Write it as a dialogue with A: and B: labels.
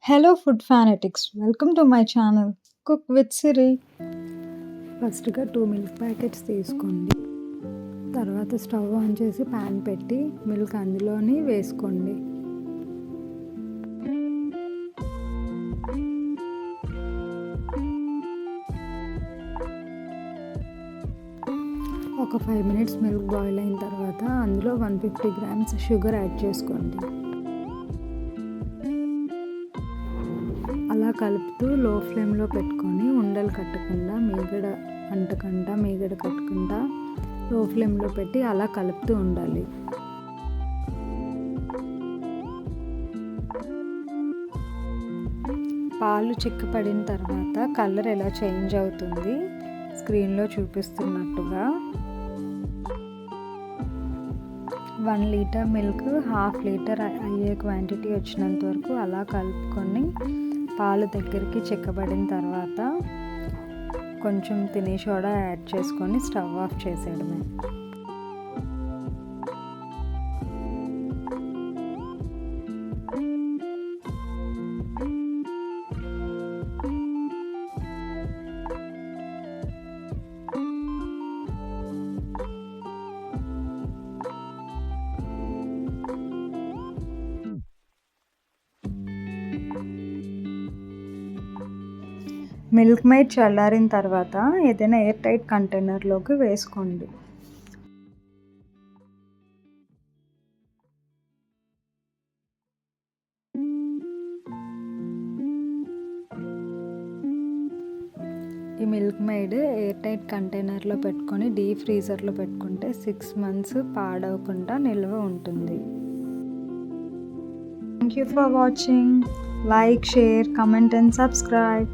A: Hello food fanatics, welcome to my channel Cook with Siri.
B: ఫస్ట్గా 2 milk packets తీసుకోండి. తర్వాత stove on చేసి pan పెట్టి మిల్క్ అందులోని వేసుకోండి. ఒక 5 మినిట్స్ మిల్క్ బాయిల్ అయిన తర్వాత అందులో 150 గ్రామ్స్ షుగర్ యాడ్ చేసుకోండి. అలా కలుపుతూ లో ఫ్లేమ్లో పెట్టుకొని ఉండలు కట్టకుండా మీగడ కట్టకుండా లో ఫ్లేమ్లో పెట్టి అలా కలుపుతూ ఉండాలి. పాలు చిక్కపడిన తర్వాత కలర్ ఎలా చేంజ్ అవుతుంది స్క్రీన్లో చూపిస్తున్నట్టుగా 1 లీటర్ మిల్క్ 1/2 లీటర్ అయ్యే క్వాంటిటీ వచ్చినంత వరకు అలా కలుపుకొని పాలు దగ్గరికి చిక్కబడిన తర్వాత కొంచెం తినే సోడా యాడ్ చేసుకొని స్టవ్ ఆఫ్ చేసేయడమే.
A: మిల్క్ మేడ్ చల్లారిన తర్వాత ఏదైనా ఎయిర్ టైట్ కంటైనర్లోకి వేసుకోండి. ఈ మిల్క్ మేడ్ ఎయిర్ టైట్ కంటైనర్లో పెట్టుకొని డీప్ ఫ్రీజర్లో పెట్టుకుంటే 6 months పాడవకుండా నిల్వ ఉంటుంది. Thank you for watching. Like, share, comment and subscribe.